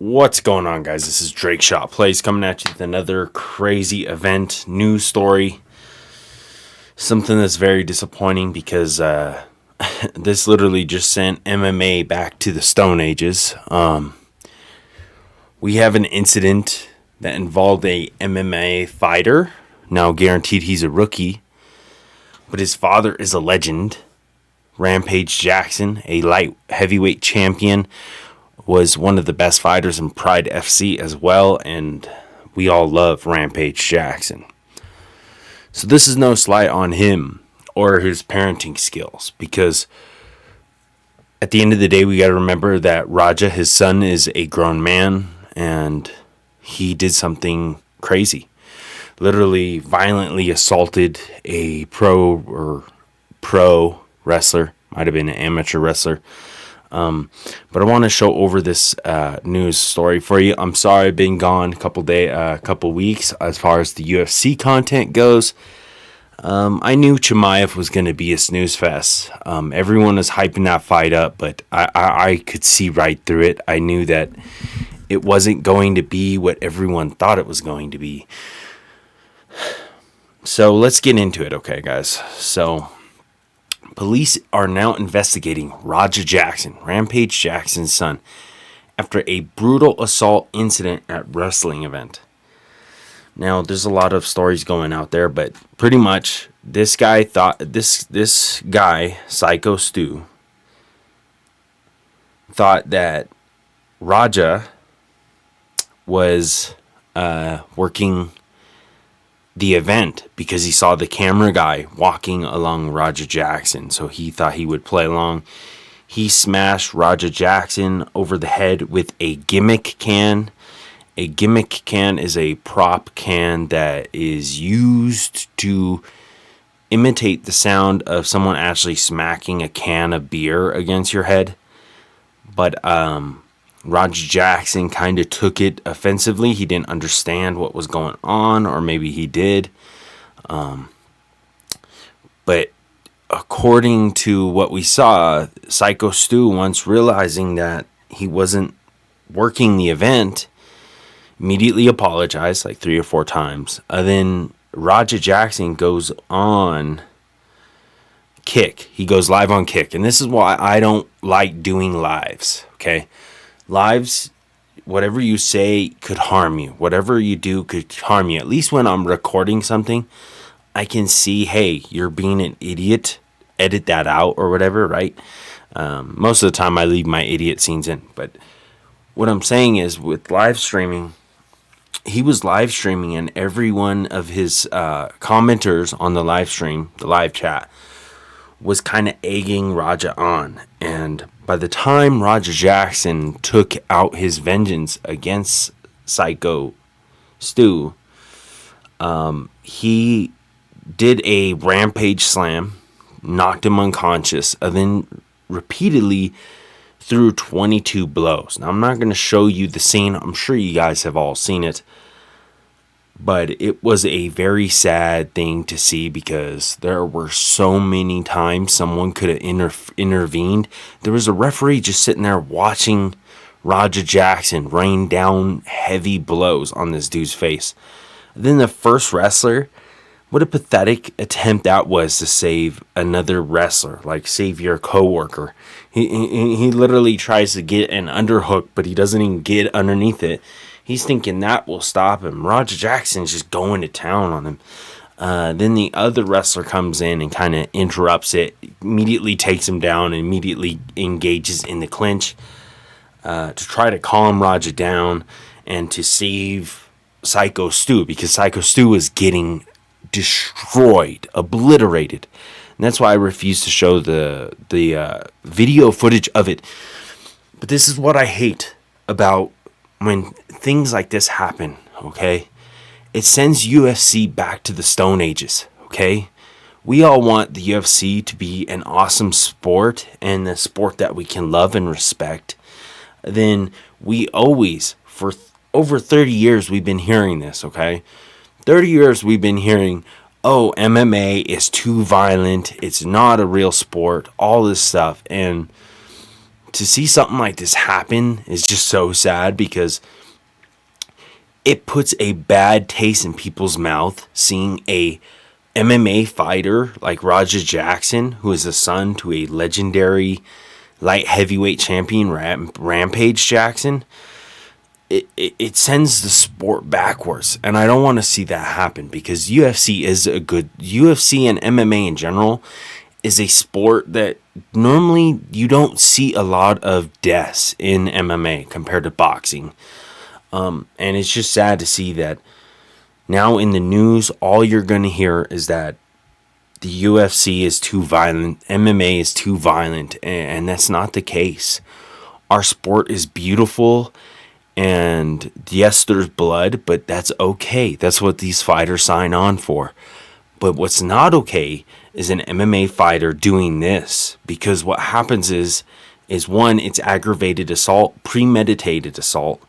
What's going on, guys? This is Drake Shot Plays coming at you with another crazy event, news story. Something that's very disappointing because this literally just sent MMA back to the Stone Ages. We have an incident that involved a MMA fighter. Now, guaranteed he's a rookie, but his father is a legend. Rampage Jackson, a light heavyweight champion, was one of the best fighters in Pride FC as well, and we all love Rampage Jackson. So this is no slight on him or his parenting skills, because at the end of the day, we got to remember that Raja, his son, is a grown man, and he did something crazy. Literally violently assaulted a pro wrestler, might have been an amateur wrestler. But I want to show over this news story for you. I'm sorry I've been gone a couple weeks as far as the UFC content goes. I knew Chimaev was going to be a snooze fest. Everyone was hyping that fight up, but I could see right through it. I knew that it wasn't going to be what everyone thought it was going to be. So let's get into it, okay, guys? So police are now investigating Raja Jackson, Rampage Jackson's son, after a brutal assault incident at wrestling event. Now, there's a lot of stories going out there, but pretty much this guy, Psycho Stu, thought that Raja was working the event because he saw the camera guy walking along Raja Jackson, so he thought he would play along. He smashed Raja Jackson over the head with a gimmick can. A gimmick can is a prop can that is used to imitate the sound of someone actually smacking a can of beer against your head. But Raja Jackson kind of took it offensively. He didn't understand what was going on, or maybe he did. But according to what we saw, Psycho Stu, once realizing that he wasn't working the event, immediately apologized like 3 or 4 times. Then Raja Jackson goes on Kick. He goes live on Kick. And this is why I don't like doing lives, okay? Lives, whatever you say could harm you. Whatever you do could harm you. At least when I'm recording something, I can see, hey, you're being an idiot. Edit that out or whatever, right? Most of the time I leave my idiot scenes in. But what I'm saying is, with live streaming, he was live streaming, and every one of his commenters on the live stream, the live chat, was kind of egging Raja on. And by the time Raja Jackson took out his vengeance against Psycho Stu, he did a rampage slam, knocked him unconscious, and then repeatedly threw 22 blows. Now, I'm not going to show you the scene. I'm sure you guys have all seen it. But it was a very sad thing to see, because there were so many times someone could have intervened. There was a referee just sitting there watching Raja Jackson rain down heavy blows on this dude's face. Then the first wrestler, what a pathetic attempt that was to save another wrestler, like save your coworker. He literally tries to get an underhook, but he doesn't even get underneath it. He's thinking that will stop him. Raja Jackson's just going to town on him. Then the other wrestler comes in and kind of interrupts it, immediately takes him down, and immediately engages in the clinch to try to calm Raja down and to save Psycho Stu, because Psycho Stu was getting destroyed, obliterated. And that's why I refuse to show the video footage of it. But this is what I hate about when things like this happen, okay? It sends UFC back to the Stone Ages, okay? We all want the UFC to be an awesome sport, and a sport that we can love and respect. Then we always, for over 30 years, we've been hearing this, okay? 30 years we've been hearing, oh, MMA is too violent, it's not a real sport, all this stuff. And to see something like this happen is just so sad, because it puts a bad taste in people's mouth seeing a MMA fighter like Roger Jackson, who is the son to a legendary light heavyweight champion, Rampage Jackson. It sends the sport backwards, and I don't want to see that happen, because UFC and MMA in general is a sport that normally you don't see a lot of deaths in MMA compared to boxing. And it's just sad to see that now in the news, all you're going to hear is that the UFC is too violent, MMA is too violent, and that's not the case. Our sport is beautiful, and yes, there's blood, but that's okay. That's what these fighters sign on for. But what's not okay is an MMA fighter doing this, because what happens is one, it's aggravated assault, premeditated assault,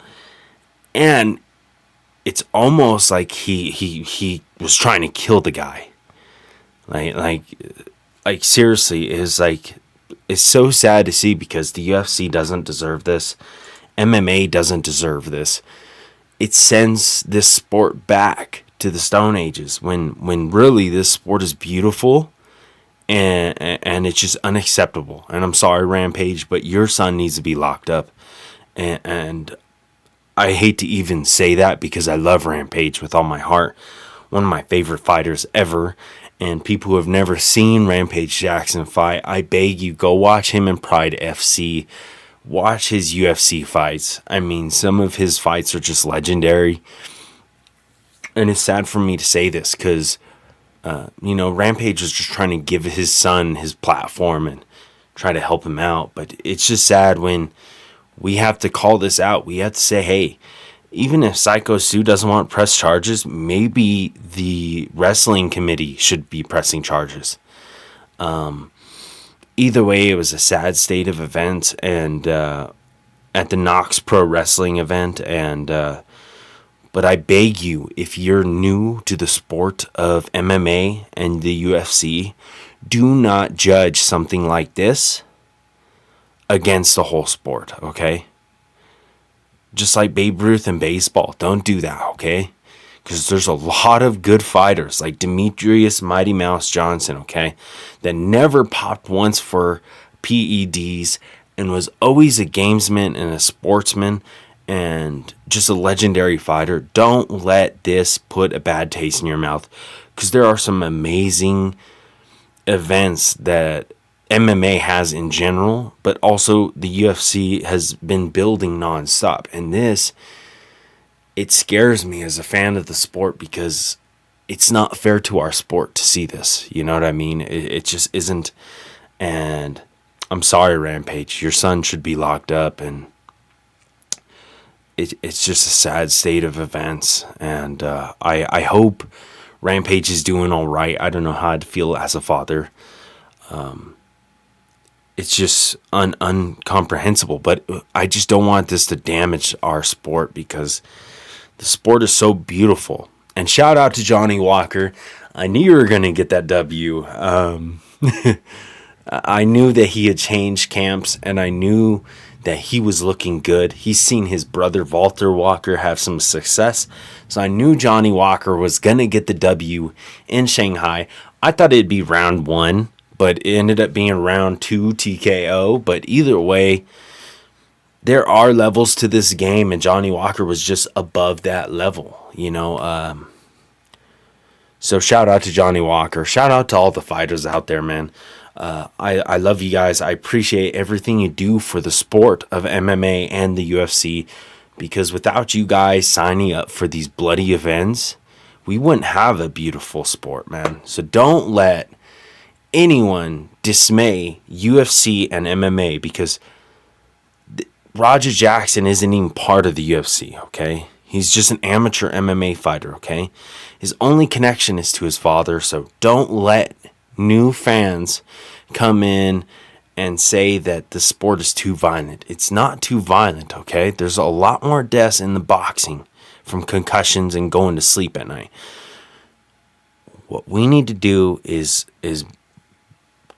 and it's almost like he was trying to kill the guy. Like seriously, it's so sad to see, because the UFC doesn't deserve this. MMA doesn't deserve this. It sends this sport back to the Stone Ages, when really this sport is beautiful, and it's just unacceptable. And I'm sorry, Rampage, but your son needs to be locked up. And I hate to even say that, because I love Rampage with all my heart. One of my favorite fighters ever. And people who have never seen Rampage Jackson fight, I beg you, go watch him in Pride FC. Watch his UFC fights. I mean, some of his fights are just legendary. And it's sad for me to say this, because, Rampage was just trying to give his son his platform and try to help him out. But it's just sad when we have to call this out. We have to say, hey, even if Psycho Sue doesn't want to press charges, maybe the wrestling committee should be pressing charges. Either way, it was a sad state of events, and at the Knox Pro Wrestling event. And but I beg you, if you're new to the sport of MMA and the UFC, do not judge something like this against the whole sport, okay? Just like Babe Ruth in baseball, don't do that, okay? Because there's a lot of good fighters like Demetrius Mighty Mouse Johnson, okay, that never popped once for PEDs and was always a gamesman and a sportsman and just a legendary fighter. Don't let this put a bad taste in your mouth, because there are some amazing events that MMA has in general, but also the UFC has been building nonstop. And this, it scares me as a fan of the sport, because it's not fair to our sport to see this. You know what I mean? It just isn't. And I'm sorry, Rampage, your son should be locked up, and it's just a sad state of events. And I hope Rampage is doing all right. I don't know how I'd feel as a father. It's just incomprehensible, but I just don't want this to damage our sport, because the sport is so beautiful. And shout out to Johnny Walker. I knew you were going to get that W. I knew that he had changed camps, and I knew that he was looking good. He's seen his brother Walter Walker have some success, so I knew Johnny Walker was going to get the W in Shanghai. I thought it'd be round 1, but it ended up being round 2 TKO. But either way, there are levels to this game, and Johnny Walker was just above that level, So shout out to Johnny Walker. Shout out to all the fighters out there, man. I love you guys. I appreciate everything you do for the sport of MMA and the UFC, because without you guys signing up for these bloody events, we wouldn't have a beautiful sport, man. So don't let anyone dismay UFC and MMA, because Roger Jackson isn't even part of the UFC, okay? He's just an amateur MMA fighter, okay? His only connection is to his father, so don't let new fans come in and say that the sport is too violent. It's not too violent, okay? There's a lot more deaths in the boxing from concussions and going to sleep at night. What we need to do is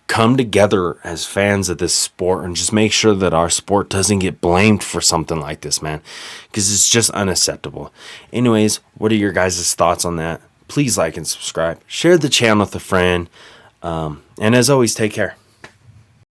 come together as fans of this sport and just make sure that our sport doesn't get blamed for something like this, man, because it's just unacceptable. Anyways, what are your guys' thoughts on that? Please like and subscribe. Share the channel with a friend. And as always, take care.